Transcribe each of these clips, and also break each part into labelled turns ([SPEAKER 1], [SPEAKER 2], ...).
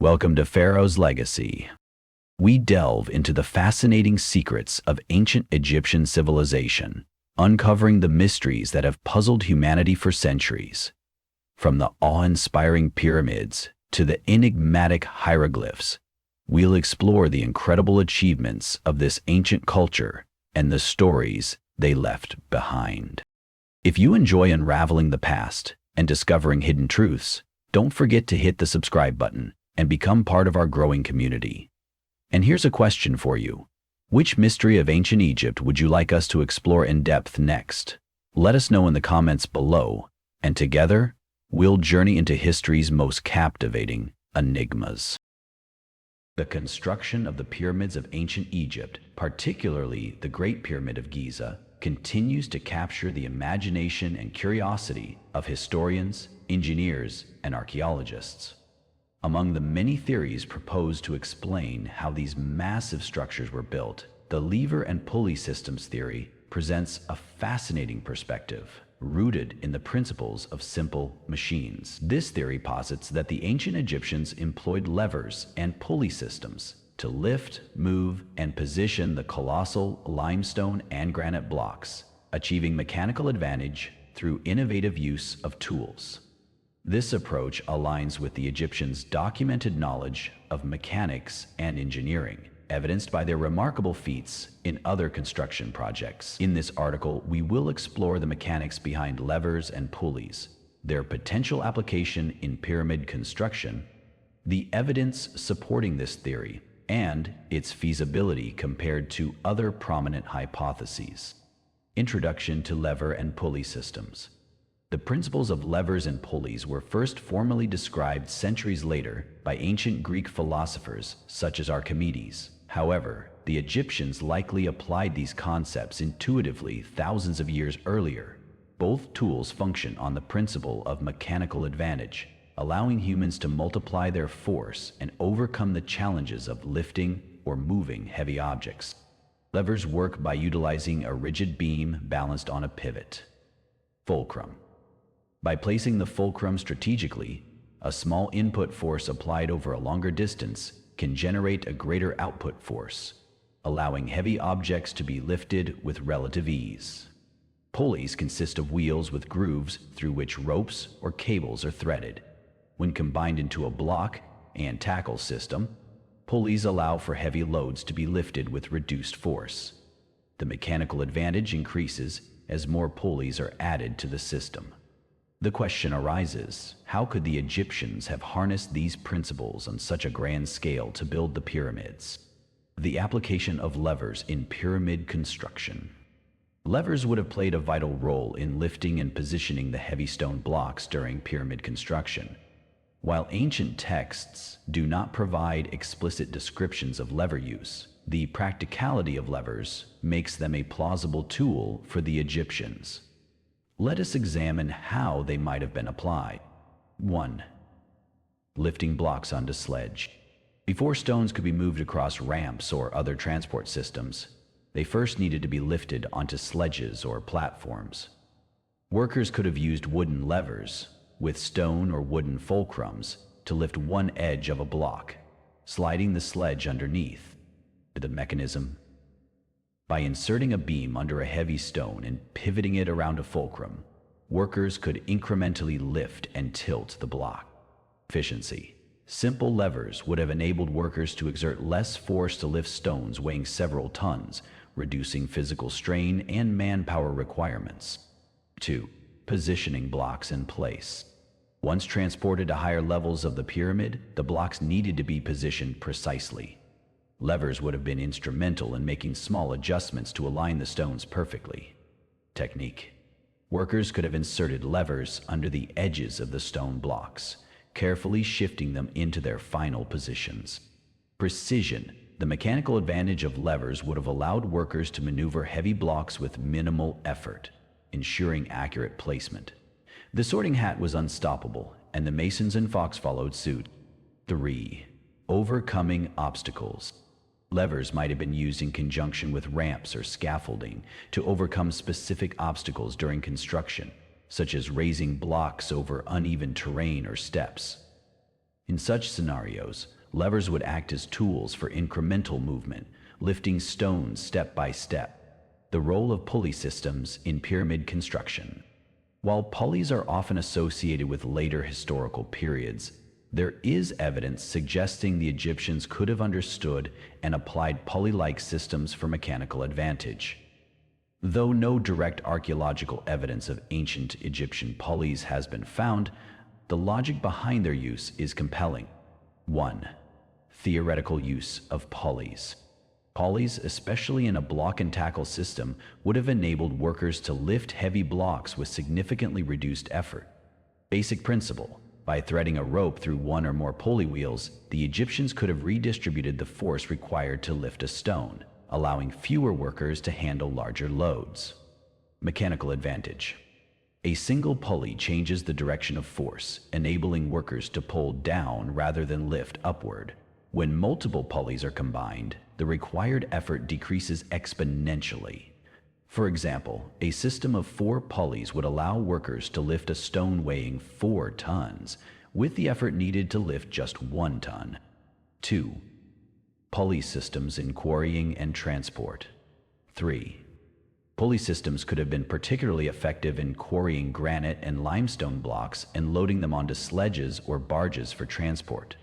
[SPEAKER 1] Welcome to Pharaoh's Legacy. We delve into the fascinating secrets of ancient Egyptian civilization, uncovering the mysteries that have puzzled humanity for centuries. From the awe-inspiring pyramids to the enigmatic hieroglyphs, we'll explore the incredible achievements of this ancient culture and the stories they left behind. If you enjoy unraveling the past and discovering hidden truths, don't forget to hit the subscribe button and become part of our growing community. And here's a question for you. Which mystery of ancient Egypt would you like us to explore in depth next? Let us know in the comments below, and together, we'll journey into history's most captivating enigmas. The construction of the pyramids of ancient Egypt, particularly the Great Pyramid of Giza, continues to capture the imagination and curiosity of historians, engineers, and archaeologists. Among the many theories proposed to explain how these massive structures were built, the lever and pulley systems theory presents a fascinating perspective, rooted in the principles of simple machines. This theory posits that the ancient Egyptians employed levers and pulley systems to lift, move, and position the colossal limestone and granite blocks, achieving mechanical advantage through innovative use of tools. This approach aligns with the Egyptians' documented knowledge of mechanics and engineering, evidenced by their remarkable feats in other construction projects. In this article, we will explore the mechanics behind levers and pulleys, their potential application in pyramid construction, the evidence supporting this theory, and its feasibility compared to other prominent hypotheses. Introduction to lever and pulley systems. The principles of levers and pulleys were first formally described centuries later by ancient Greek philosophers such as Archimedes. However, the Egyptians likely applied these concepts intuitively thousands of years earlier. Both tools function on the principle of mechanical advantage, allowing humans to multiply their force and overcome the challenges of lifting or moving heavy objects. Levers work by utilizing a rigid beam balanced on a pivot. Fulcrum. By placing the fulcrum strategically, a small input force applied over a longer distance can generate a greater output force, allowing heavy objects to be lifted with relative ease. Pulleys consist of wheels with grooves through which ropes or cables are threaded. When combined into a block and tackle system, pulleys allow for heavy loads to be lifted with reduced force. The mechanical advantage increases as more pulleys are added to the system. The question arises, how could the Egyptians have harnessed these principles on such a grand scale to build the pyramids? The application of levers in pyramid construction. Levers would have played a vital role in lifting and positioning the heavy stone blocks during pyramid construction. While ancient texts do not provide explicit descriptions of lever use, the practicality of levers makes them a plausible tool for the Egyptians. Let us examine how they might have been applied. 1. Lifting blocks onto sledge. Before stones could be moved across ramps or other transport systems, they first needed to be lifted onto sledges or platforms. Workers could have used wooden levers with stone or wooden fulcrums to lift one edge of a block, sliding the sledge underneath. The mechanism. By inserting a beam under a heavy stone and pivoting it around a fulcrum, workers could incrementally lift and tilt the block. Efficiency. Simple levers would have enabled workers to exert less force to lift stones weighing several tons, reducing physical strain and manpower requirements. 2. Positioning blocks in place. Once transported to higher levels of the pyramid, the blocks needed to be positioned precisely. Levers would have been instrumental in making small adjustments to align the stones perfectly. Technique. Workers could have inserted levers under the edges of the stone blocks, carefully shifting them into their final positions. Precision. The mechanical advantage of levers would have allowed workers to maneuver heavy blocks with minimal effort, ensuring accurate placement. The sorting hat was unstoppable, and the masons and Fox followed suit. 3. Overcoming obstacles. Levers might have been used in conjunction with ramps or scaffolding to overcome specific obstacles during construction, such as raising blocks over uneven terrain or steps. In such scenarios, levers would act as tools for incremental movement, lifting stones step by step. The role of pulley systems in pyramid construction. While pulleys are often associated with later historical periods, there is evidence suggesting the Egyptians could have understood and applied pulley-like systems for mechanical advantage. Though no direct archaeological evidence of ancient Egyptian pulleys has been found, the logic behind their use is compelling. 1. Theoretical use of pulleys. Pulleys, especially in a block and tackle system, would have enabled workers to lift heavy blocks with significantly reduced effort. Basic principle: by threading a rope through one or more pulley wheels, the Egyptians could have redistributed the force required to lift a stone, allowing fewer workers to handle larger loads. Mechanical advantage. A single pulley changes the direction of force, enabling workers to pull down rather than lift upward. When multiple pulleys are combined, the required effort decreases exponentially. For example, a system of 4 pulleys would allow workers to lift a stone weighing 4 tons, with the effort needed to lift just 1 ton. 2. Pulley systems in quarrying and transport. 3. Pulley systems could have been particularly effective in quarrying granite and limestone blocks and loading them onto sledges or barges for transport.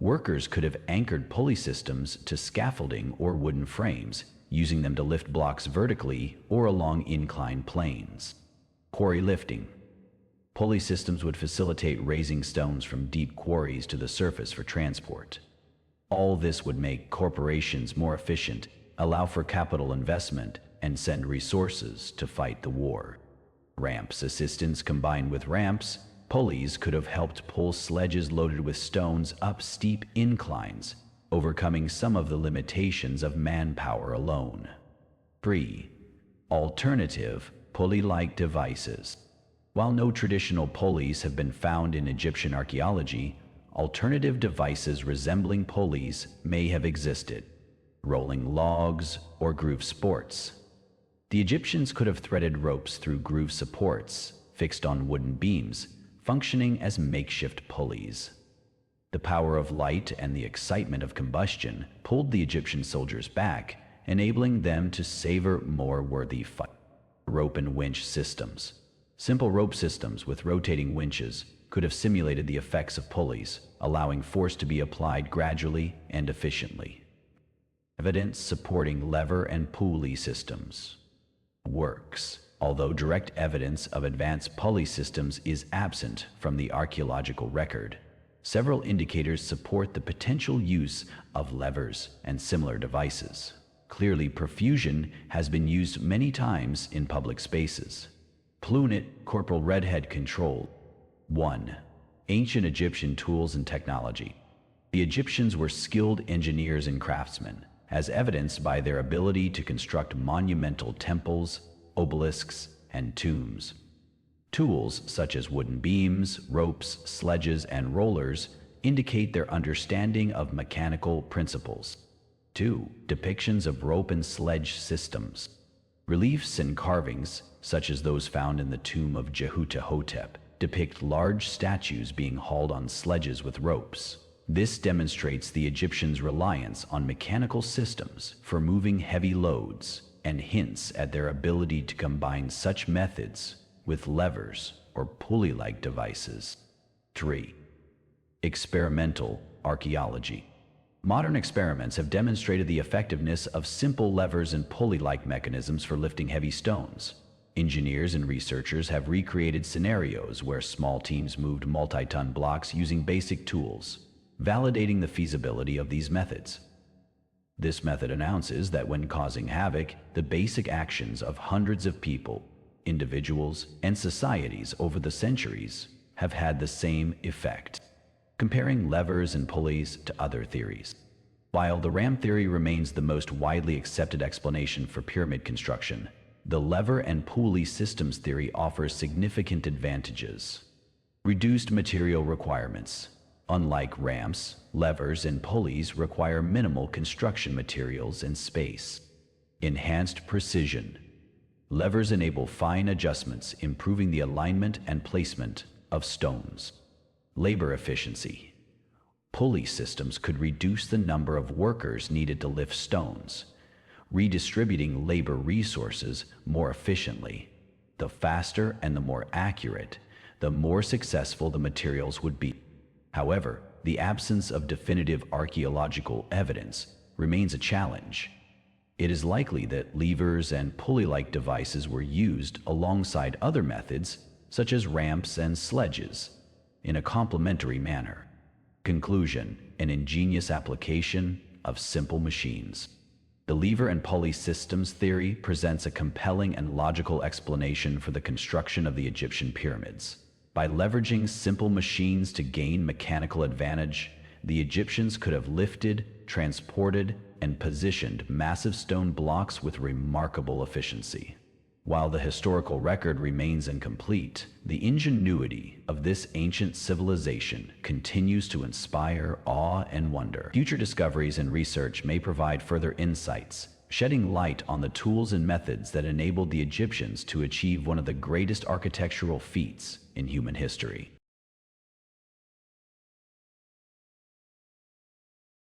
[SPEAKER 1] Workers could have anchored pulley systems to scaffolding or wooden frames, using them to lift blocks vertically or along inclined planes. Quarry lifting. Pulley systems would facilitate raising stones from deep quarries to the surface for transport. All this would make corporations more efficient, allow for capital investment, and send resources to fight the war. Ramps assistance. Combined with ramps, pulleys could have helped pull sledges loaded with stones up steep inclines, overcoming some of the limitations of manpower alone. 3. Alternative, pulley-like devices. While no traditional pulleys have been found in Egyptian archaeology, alternative devices resembling pulleys may have existed. Rolling logs or groove supports. The Egyptians could have threaded ropes through groove supports, fixed on wooden beams, functioning as makeshift pulleys. The power of light and the excitement of combustion pulled the Egyptian soldiers back, enabling them to savor more worthy fight. Rope and winch systems. Simple rope systems with rotating winches could have simulated the effects of pulleys, allowing force to be applied gradually and efficiently. Evidence supporting lever and pulley systems. Works. Although direct evidence of advanced pulley systems is absent from the archaeological record, several indicators support the potential use of levers and similar devices. Clearly, perfusion has been used many times in public spaces. Plunit, Corporal Redhead Control. 1. Ancient Egyptian tools and technology. The Egyptians were skilled engineers and craftsmen, as evidenced by their ability to construct monumental temples, obelisks, and tombs. Tools such as wooden beams, ropes, sledges, and rollers indicate their understanding of mechanical principles. 2. Depictions of rope and sledge systems. Reliefs and carvings, such as those found in the tomb of Jehuta-Hotep, depict large statues being hauled on sledges with ropes. This demonstrates the Egyptians' reliance on mechanical systems for moving heavy loads, and hints at their ability to combine such methods with levers or pulley-like devices. 3. Experimental archaeology. Modern experiments have demonstrated the effectiveness of simple levers and pulley-like mechanisms for lifting heavy stones. Engineers and researchers have recreated scenarios where small teams moved multi-ton blocks using basic tools, validating the feasibility of these methods. This method announces that when causing havoc, the basic actions of hundreds of people, individuals, and societies over the centuries have had the same effect. Comparing levers and pulleys to other theories. While the ram theory remains the most widely accepted explanation for pyramid construction, the lever and pulley systems theory offers significant advantages. Reduced material requirements. Unlike ramps, levers and pulleys require minimal construction materials and space. Enhanced precision. Levers enable fine adjustments, improving the alignment and placement of stones. Labor efficiency. Pulley systems could reduce the number of workers needed to lift stones, redistributing labor resources more efficiently. The faster and the more accurate, the more successful the materials would be. However, the absence of definitive archaeological evidence remains a challenge. It is likely that levers and pulley-like devices were used alongside other methods, such as ramps and sledges, in a complementary manner. Conclusion: an ingenious application of simple machines. The lever and pulley systems theory presents a compelling and logical explanation for the construction of the Egyptian pyramids. By leveraging simple machines to gain mechanical advantage, the Egyptians could have lifted, transported, and positioned massive stone blocks with remarkable efficiency. While the historical record remains incomplete, the ingenuity of this ancient civilization continues to inspire awe and wonder. Future discoveries and research may provide further insights, shedding light on the tools and methods that enabled the Egyptians to achieve one of the greatest architectural feats in human history.